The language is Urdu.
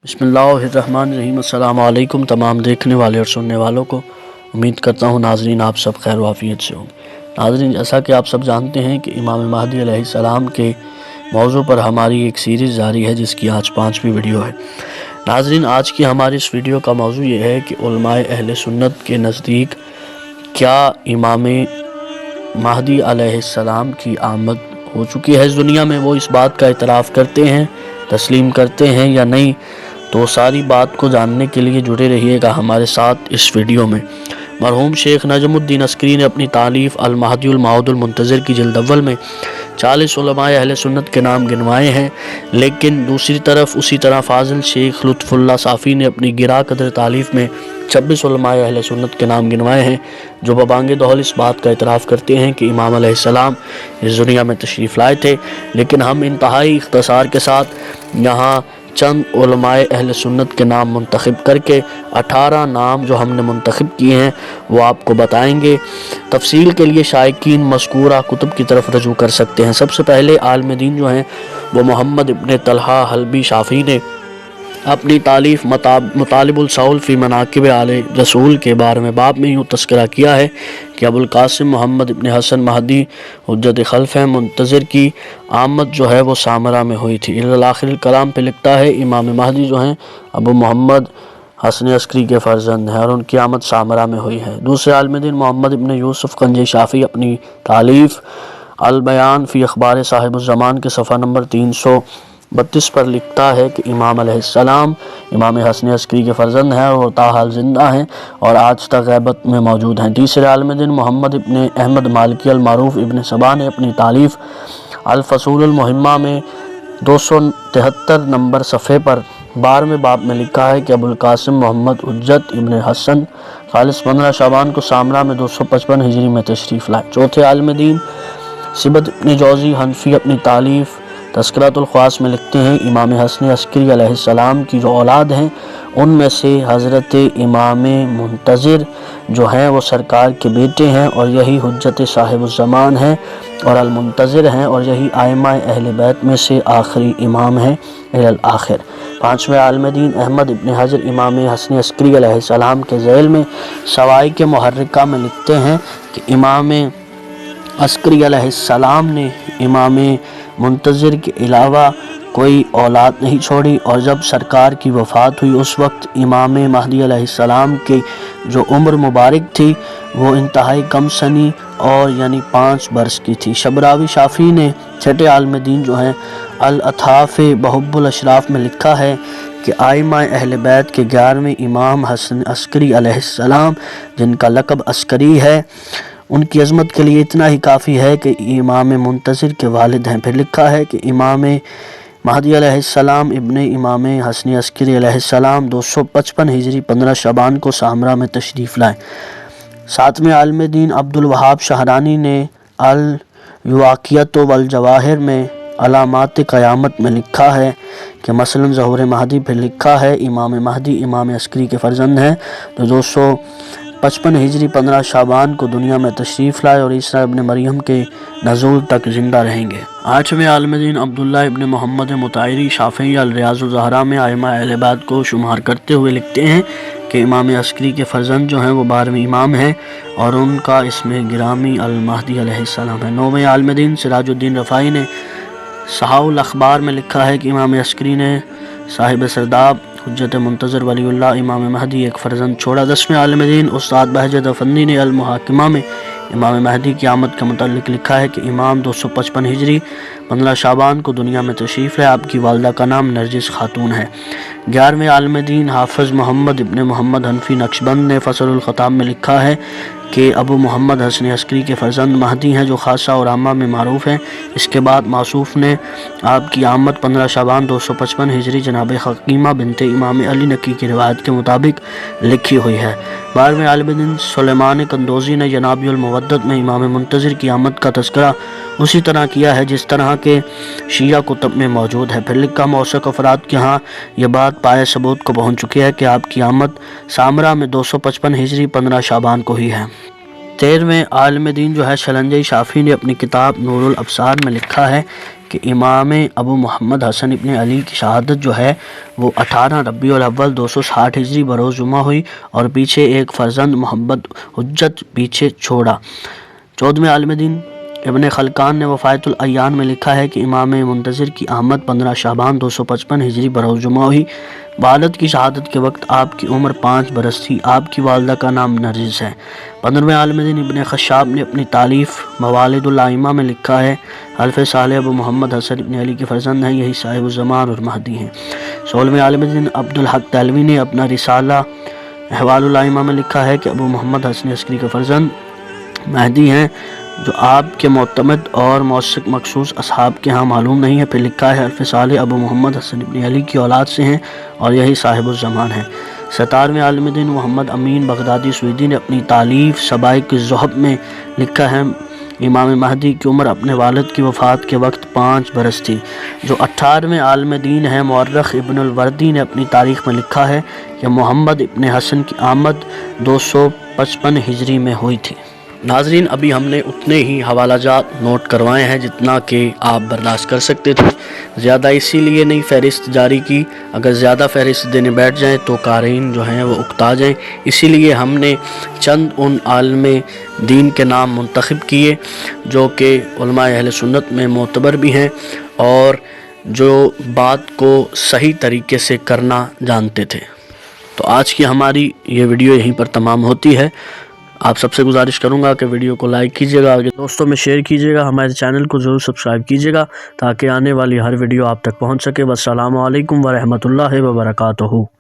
بسم اللہ الرحمن الرحیم۔ السلام علیکم تمام دیکھنے والے اور سننے والوں کو۔ امید کرتا ہوں ناظرین آپ سب خیر و عافیت سے ہوں۔ ناظرین، جیسا کہ آپ سب جانتے ہیں کہ امام مہدی علیہ السلام کے موضوع پر ہماری ایک سیریز جاری ہے جس کی آج 5ویں ویڈیو ہے۔ ناظرین، آج کی ہماری اس ویڈیو کا موضوع یہ ہے کہ علماء اہل سنت کے نزدیک کیا امام مہدی علیہ السلام کی آمد ہو چکی ہے اس دنیا میں، وہ اس بات کا اعتراف کرتے ہیں، تسلیم کرتے ہیں یا نہیں؟ تو ساری بات کو جاننے کے لیے جڑے رہیے گا ہمارے ساتھ اس ویڈیو میں۔ مرحوم شیخ نجم الدین عسکری نے اپنی تالیف المہدی الموعود المنتظر کی جلد اول میں 40 علماء اہل سنت کے نام گنوائے ہیں، لیکن دوسری طرف اسی طرح فاضل شیخ لطف اللہ صافی نے اپنی گراں قدر تالیف میں 26 علماء اہل سنت کے نام گنوائے ہیں، جو ببانگ دہل اس بات کا اعتراف کرتے ہیں کہ امام علیہ السلام اس دنیا میں تشریف لائے تھے۔ لیکن ہم انتہائی اختصار کے ساتھ یہاں چند علماء اہل سنت کے نام منتخب کر کے 18 نام جو ہم نے منتخب کیے ہیں وہ آپ کو بتائیں گے۔ تفصیل کے لیے شائقین مذکورہ کتب کی طرف رجوع کر سکتے ہیں۔ سب سے پہلے عالم دین جو ہیں وہ محمد ابن طلحہ حلبی شافعی نے اپنی تالیف مطالب الصول فی مناقب آل رسول کے بارے میں باب میں یوں تذکرہ کیا ہے کہ ابو القاسم محمد ابن حسن مہدی حجت خلف منتظر کی آمد جو ہے وہ سامرہ میں ہوئی تھی۔ آخر الکلام پہ لکھتا ہے امام مہدی جو ہیں ابو محمد حسن عسکری کے فرزند ہیں اور ان کی آمد سامرہ میں ہوئی ہے۔ دوسرے عالم دین محمد ابن یوسف کنجی شافعی اپنی تالیف البیان فی اخبار صاحب الزمان کے صفحہ نمبر 332 پر لکھتا ہے کہ امام علیہ السلام امام حسن عسکری کے فرزند ہیں اور تاحال زندہ ہیں اور آج تک غیبت میں موجود ہیں۔ تیسرے عالم دین محمد ابن احمد مالکی المعروف ابن صبا نے اپنی تالیف الفصول المہمہ میں 273 نمبر صفحے پر 12ویں باب میں لکھا ہے کہ ابو القاسم محمد حجت ابن حسن خالص 15 شعبان کو سامرہ میں 255 ہجری میں تشریف لائے۔ چوتھے عالم دین سبت ابن جوزی حنفی اپنی تالیف تذکرۃ الخواص میں لکھتے ہیں امام حسن عسکری علیہ السلام کی جو اولاد ہیں ان میں سے حضرت امام منتظر جو ہیں وہ سرکار کے بیٹے ہیں اور یہی حجت صاحب الزمان ہیں اور المنتظر ہیں اور یہی ائمہ اہل بیت میں سے آخری امام ہیں الآخر۔ پانچویں عالم دین احمد ابن حجر امام حسن عسکری علیہ السلام کے ذیل میں سوائق محرکہ میں لکھتے ہیں کہ امام عسکری علیہ السلام نے امام منتظر کے علاوہ کوئی اولاد نہیں چھوڑی اور جب سرکار کی وفات ہوئی اس وقت امام مہدی علیہ السلام کی جو عمر مبارک تھی وہ انتہائی کم سنی اور یعنی 5 برس کی تھی۔ شبراوی شافعی نے چھٹے عالم دین جو ہیں الاطھاف بحب الاشراف میں لکھا ہے کہ ائمہ اہل بیت کے 11ویں امام حسن عسکری علیہ السلام جن کا لقب عسکری ہے ان کی عظمت کے لیے اتنا ہی کافی ہے کہ امام منتظر کے والد ہیں۔ پھر لکھا ہے کہ امام مہدی علیہ السلام ابن امام حسن عسکری علیہ السلام 255 ہجری 15 شعبان کو سامرہ میں تشریف لائے۔ ساتویں عالم دین عبد الوہاب شاہرانی نے الواقیۃ والجواہر میں علامات قیامت میں لکھا ہے کہ مثلا ظہور مہدی، پھر لکھا ہے امام مہدی امام عسکری کے فرزند ہیں جو 255 ہجری 15 شعبان کو دنیا میں تشریف لائے اور عیسیٰ ابن مریم کے نزول تک زندہ رہیں گے۔ آٹھویں عالم دین عبداللہ ابن محمد مطہری شافعی الریاض الزہراء میں ائمہ اہل بیت کو شمار کرتے ہوئے لکھتے ہیں کہ امام عسکری کے فرزند جو ہیں وہ 12ویں امام ہیں اور ان کا اسم گرامی المہدی علیہ السلام ہے۔ نویں عالم دین سراج الدین رفاعی نے صحاح الاخبار میں لکھا ہے کہ امام عسکری نے صاحب سرداب حجت منتظر ولی اللہ امام مہدی ایک فرزند چھوڑا۔ 10ویں عالم دین استاد بہجت افندی نے المحاکمہ میں امام مہدی کی آمد کے متعلق لکھا ہے کہ امام 255 ہجری 15 شعبان کو دنیا میں تشریف لائے، آپ کی والدہ کا نام نرجس خاتون ہے۔ 11ویں عالم دین حافظ محمد ابن محمد حنفی نقشبند نے فصل الخطاب میں لکھا ہے کہ ابو محمد حسن عسکری کے فرزند مہدی ہیں جو خاصہ اور عامہ میں معروف ہیں۔ اس کے بعد موصوف نے آپ کی آمد 15 شعبان 255 ہجری جناب حکیمہ بنت امام علی نقی کی روایت کے مطابق لکھی ہوئی ہے۔ 12ویں عالم دین سلیمان قندوزی نے جناب المودت میں امام منتظر کی آمد کا تذکرہ اسی طرح کیا ہے جس طرح کے شیعہ کتب میں موجود ہے۔ پھر لکھا موثق افراد کے ہاں یہ بات پائے ثبوت کو پہنچ چکی ہے کہ آپ کی آمد سامرہ میں 255 ہجری 15 شعبان کو ہی ہے۔ 13ویں عالم دین جو ہے شلنجی شافعی نے اپنی کتاب نور الابصار میں لکھا ہے کہ امام ابو محمد حسن ابن علی کی شہادت جو ہے وہ 18 ربیع الاول 260 ہجری بروز جمعہ ہوئی اور پیچھے ایک فرزند محمد حجت پیچھے چھوڑا۔ 14ویں عالم دین ابن خلقان نے وفایت الایان میں لکھا ہے کہ امام منتظر کی آمد 15 شعبان 255 ہجری بروز جمعہ ہوئی۔ والد کی شہادت کے وقت آپ کی عمر 5 برس تھی۔ آپ کی والدہ کا نام نرجس ہے۔ 15ویں عالم دین ابن خشاب نے اپنی تالیف موالد الائمہ میں لکھا ہے حلف صالح ابو محمد حسن ابن علی کے فرزند ہیں، یہی صاحب الزمان اور مہدی ہیں۔ 16ویں عالم دین عبدالحق دہلوی نے اپنا رسالہ احوال الائمہ میں لکھا ہے کہ ابو محمد حسن عسکری کے فرزند مہدی ہیں، جو آپ کے معتمد اور موثق مخصوص اصحاب کے ہاں معلوم نہیں ہے۔ پھر لکھا ہے حلف صالح ابو محمد حسن ابن علی کی اولاد سے ہیں اور یہی صاحب الزمان ہیں۔ 17ویں عالم دین محمد امین بغدادی سویدی نے اپنی تالیف سبائق الزہب میں لکھا ہے امام مہدی کی عمر اپنے والد کی وفات کے وقت 5 برس تھی۔ جو 18ویں عالم دین ہے مورخ ابن الوردی نے اپنی تاریخ میں لکھا ہے کہ محمد ابن حسن کی آمد 255 ہجری میں ہوئی تھی۔ ناظرین، ابھی ہم نے اتنے ہی حوالہ جات نوٹ کروائے ہیں جتنا کہ آپ برداشت کر سکتے تھے، زیادہ اسی لیے نہیں فہرست جاری کی۔ اگر زیادہ فہرست دینے بیٹھ جائیں تو قارئین جو ہیں وہ اکتا جائیں، اسی لیے ہم نے چند ان عالم دین کے نام منتخب کیے جو کہ علماء اہل سنت میں معتبر بھی ہیں اور جو بات کو صحیح طریقے سے کرنا جانتے تھے۔ تو آج کی ہماری یہ ویڈیو یہیں پر تمام ہوتی ہے۔ آپ سب سے گزارش کروں گا کہ ویڈیو کو لائک کیجیے گا، آگے دوستوں میں شیئر کیجیے گا، ہمارے چینل کو ضرور سبسکرائب کیجیے گا تاکہ آنے والی ہر ویڈیو آپ تک پہنچ سکے۔ والسلام علیکم ورحمۃ اللہ وبرکاتہ۔